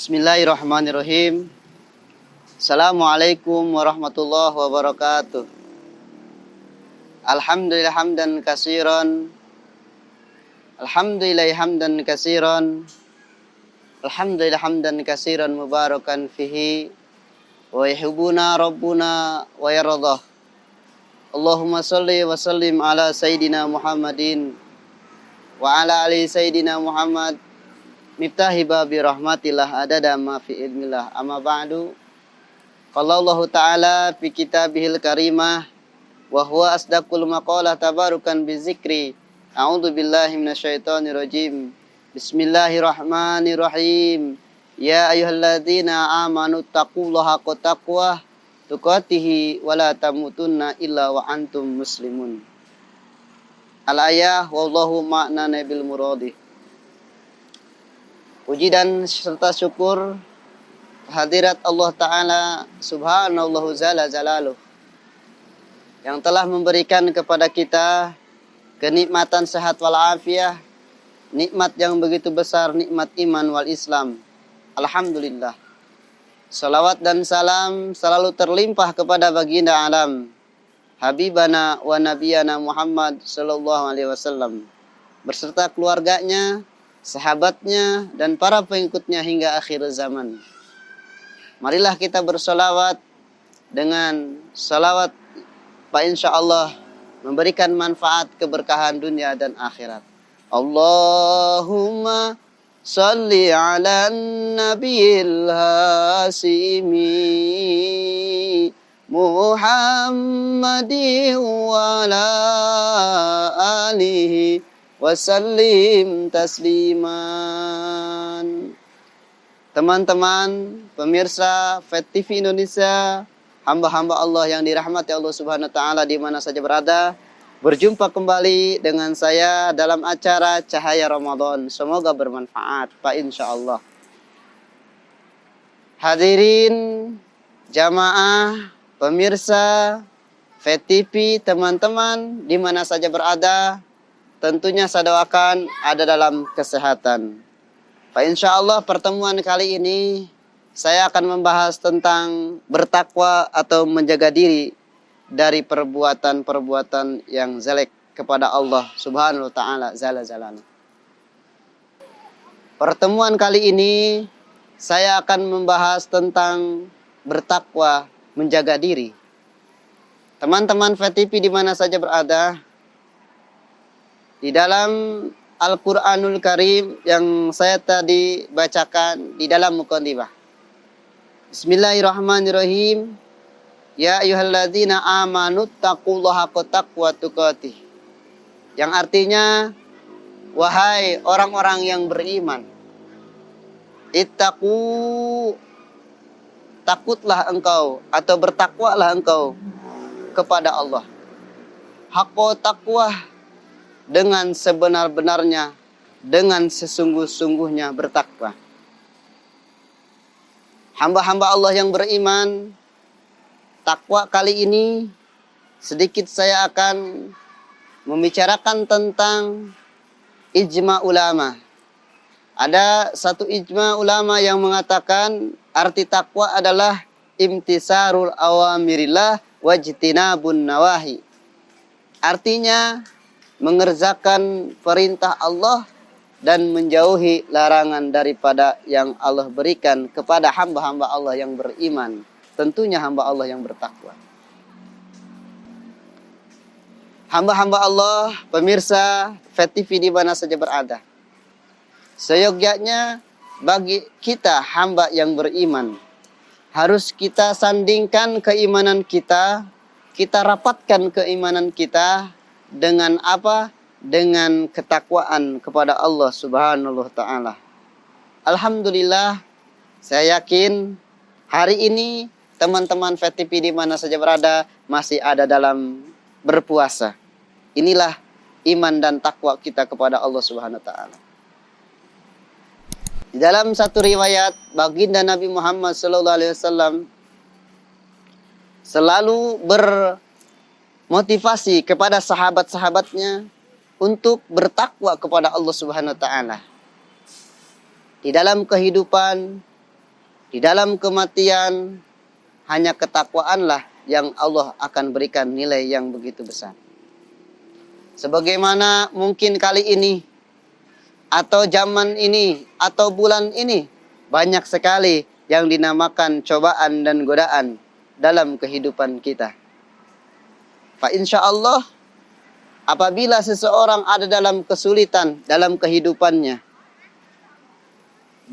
Bismillahirrahmanirrahim. Assalamualaikum warahmatullahi wabarakatuh. Alhamdulillah hamdan katsiran. Alhamdulillah hamdan katsiran. Alhamdulillah hamdan katsiran mubarakan fihi wa yuhibbuna rabbuna wa yardah. Allahumma shalli wa sallim ala sayyidina Muhammadin wa ala ali sayyidina Muhammad miftahi babi rahmatillah adada ma fi ilmillah amma ba'du. Qala Allah Ta'ala fi kitabihil karimah wa huwa asdaqul maqalah tabarukan bizikri. A'udzu billahi minasyaitonir rajim. Bismillahirrahmanirrahim. Ya ayyuhalladzina amanu taqullaha haqqa taqwah tuqatih wa la tamutunna illa wa antum muslimun. Al-ayah wallahu ma'na nabil muradi. Puji dan serta syukur hadirat Allah Ta'ala subhanallahu zala jalaluh yang telah memberikan kepada kita kenikmatan sehat wal afiah, nikmat yang begitu besar, nikmat iman wal Islam. Alhamdulillah. Salawat dan salam selalu terlimpah kepada baginda alam Habibana wa Nabiyana Muhammad sallallahu alaihi wasallam berserta keluarganya, sahabatnya, dan para pengikutnya hingga akhir zaman. Marilah kita bersolawat dengan salawat Pak insyaallah memberikan manfaat keberkahan dunia dan akhirat. Allahumma salli ala nabiyil hasimi Muhammadin wa ala alihi wasallim tasliman. Teman-teman pemirsa FET TV Indonesia, hamba-hamba Allah yang dirahmati Allah Subhanahu wa taala di mana saja berada, berjumpa kembali dengan saya dalam acara Cahaya Ramadan. Semoga bermanfaat Pak insyaallah. Hadirin jamaah, pemirsa FET TV, teman-teman di mana saja berada, tentunya saya doakan ada dalam kesehatan. Pak insyaallah pertemuan kali ini saya akan membahas tentang bertakwa atau menjaga diri dari perbuatan-perbuatan yang jelek kepada Allah Subhanahu wa taala zala jalana. Pertemuan kali ini saya akan membahas tentang bertakwa, menjaga diri. Teman-teman FET TV di mana saja berada, di dalam Al-Quranul Karim yang saya tadi bacakan di dalam muqaddimah. Bismillahirrahmanirrahim. Ya ayyuhalladzina amanu taqullaha haqqa tuqatih. Yang artinya, wahai orang-orang yang beriman, ittaqu, takutlah engkau atau bertakwalah engkau kepada Allah. Haqqa taqwah, dengan sebenar-benarnya, dengan sesungguh-sungguhnya bertakwa. Hamba-hamba Allah yang beriman, takwa kali ini sedikit saya akan membicarakan tentang ijma ulama. Ada satu ijma ulama yang mengatakan arti takwa adalah imtisarul awamirillah wajtinabun nawahi. Artinya mengerjakan perintah Allah dan menjauhi larangan daripada yang Allah berikan kepada hamba-hamba Allah yang beriman. Tentunya hamba Allah yang bertakwa. Hamba-hamba Allah, pemirsa FET TV di mana saja berada, seyogyanya bagi kita hamba yang beriman, harus kita sandingkan keimanan kita, kita rapatkan keimanan kita dengan apa? Dengan ketakwaan kepada Allah Subhanahu wa taala. Alhamdulillah, saya yakin hari ini teman-teman FET TV di mana saja berada masih ada dalam berpuasa. Inilah iman dan takwa kita kepada Allah Subhanahu wa taala. Di dalam satu riwayat, baginda Nabi Muhammad sallallahu alaihi wasallam selalu motivasi kepada sahabat-sahabatnya untuk bertakwa kepada Allah Subhanahu wa taala. Di dalam kehidupan Di dalam kematian hanya ketakwaanlah yang Allah akan berikan nilai yang begitu besar. Sebagaimana mungkin kali ini atau zaman ini atau bulan ini banyak sekali yang dinamakan cobaan dan godaan dalam kehidupan kita. Fa insyaallah apabila seseorang ada dalam kesulitan dalam kehidupannya,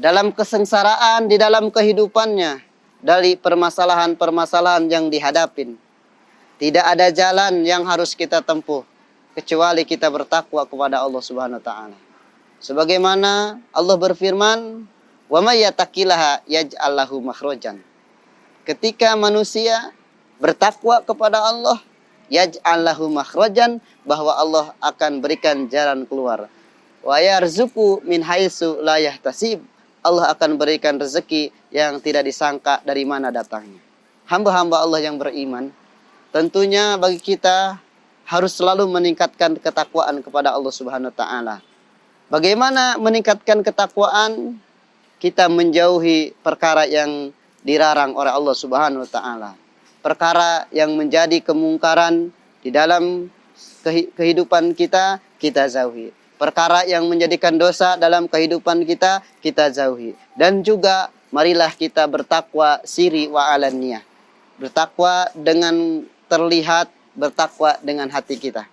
dalam kesengsaraan di dalam kehidupannya, dari permasalahan-permasalahan yang dihadapin, tidak ada jalan yang harus kita tempuh kecuali kita bertakwa kepada Allah Subhanahu wa taala. Sebagaimana Allah berfirman, "Wa may yattaqillaha yaj'al lahu makhrajan." Ketika manusia bertakwa kepada Allah, yaj'al lahu makhrajan, bahwa Allah akan berikan jalan keluar. Wa yarzuqu min haitsu la yahtasib. Allah akan berikan rezeki yang tidak disangka dari mana datangnya. Hamba-hamba Allah yang beriman, tentunya bagi kita harus selalu meningkatkan ketakwaan kepada Allah Subhanahu wa taala. Bagaimana meningkatkan ketakwaan? Kita menjauhi perkara yang dilarang oleh Allah Subhanahu wa taala. Perkara yang menjadi kemungkaran di dalam kehidupan kita, kita jauhi. Perkara yang menjadikan dosa dalam kehidupan kita, kita jauhi. Dan juga marilah kita bertakwa siri wa alaniyah. Bertakwa dengan terlihat, bertakwa dengan hati kita.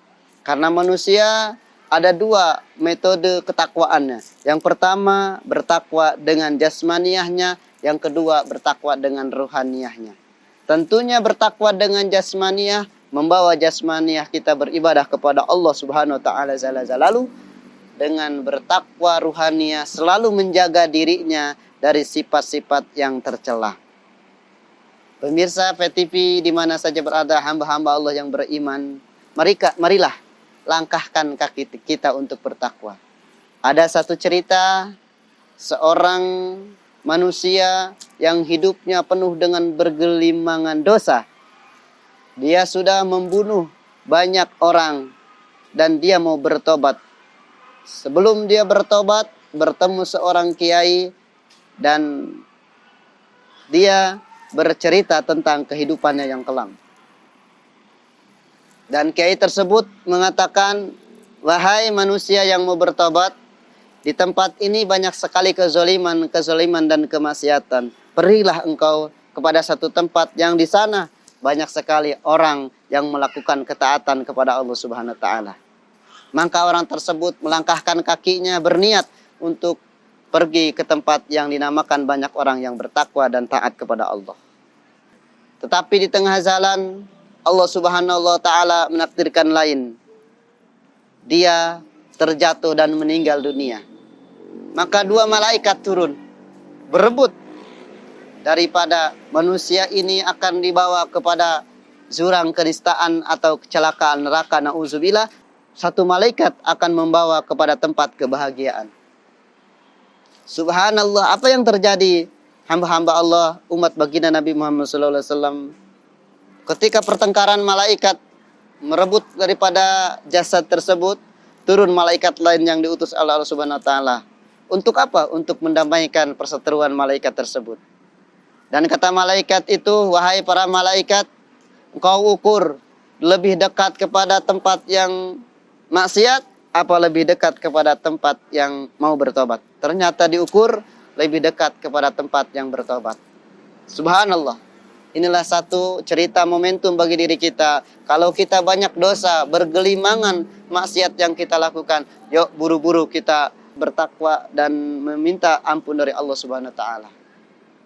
Karena manusia ada dua metode ketakwaannya. Yang pertama bertakwa dengan jasmaniyahnya, yang kedua bertakwa dengan ruhaniyahnya. Tentunya bertakwa dengan jasmaniyah membawa jasmaniyah kita beribadah kepada Allah Subhanahu wa taala jalla jalaluhu. Dengan bertakwa ruhaniyah selalu menjaga dirinya dari sifat-sifat yang tercela. Pemirsa VTV di mana saja berada, hamba-hamba Allah yang beriman, marilah langkahkan kaki kita untuk bertakwa. Ada satu cerita seorang manusia yang hidupnya penuh dengan bergelimangan dosa. Dia sudah membunuh banyak orang dan dia mau bertobat. Sebelum dia bertobat, bertemu seorang kiai dan dia bercerita tentang kehidupannya yang kelam. Dan kiai tersebut mengatakan, "Wahai manusia yang mau bertobat, di tempat ini banyak sekali kezaliman dan kemaksiatan. Pergilah engkau kepada satu tempat yang di sana banyak sekali orang yang melakukan ketaatan kepada Allah Subhanahu wa taala." Maka orang tersebut melangkahkan kakinya berniat untuk pergi ke tempat yang dinamakan banyak orang yang bertakwa dan taat kepada Allah. Tetapi di tengah jalan Allah Subhanahu wa taala menakdirkan lain. Dia terjatuh dan meninggal dunia. Maka dua malaikat turun berebut daripada manusia ini akan dibawa kepada jurang kenistaan atau kecelakaan neraka, nauzubillah. Satu malaikat akan membawa kepada tempat kebahagiaan. Subhanallah, apa yang terjadi hamba-hamba Allah, umat baginda Nabi Muhammad SAW? Ketika pertengkaran malaikat merebut daripada jasad tersebut, turun malaikat lain yang diutus oleh Allah Subhanahu wa taala. Untuk apa? Untuk mendamaikan perseteruan malaikat tersebut. Dan kata malaikat itu, "Wahai para malaikat, engkau ukur lebih dekat kepada tempat yang maksiat apa lebih dekat kepada tempat yang mau bertobat?" Ternyata diukur lebih dekat kepada tempat yang bertobat. Subhanallah. Inilah satu cerita momentum bagi diri kita. Kalau kita banyak dosa, bergelimangan maksiat yang kita lakukan, yuk buru-buru kita bertakwa dan meminta ampun dari Allah Subhanahu wa taala.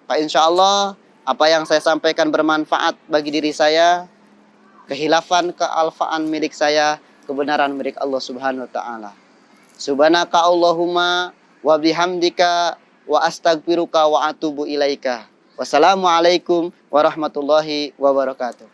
Pak, insyaallah apa yang saya sampaikan bermanfaat bagi diri saya, kehilafan, kealfaan milik saya, kebenaran milik Allah Subhanahu wa taala. Subhanaka Allahumma wa bihamdika wa astaghfiruka wa atubu ilaika. Wassalamualaikum warahmatullahi wabarakatuh.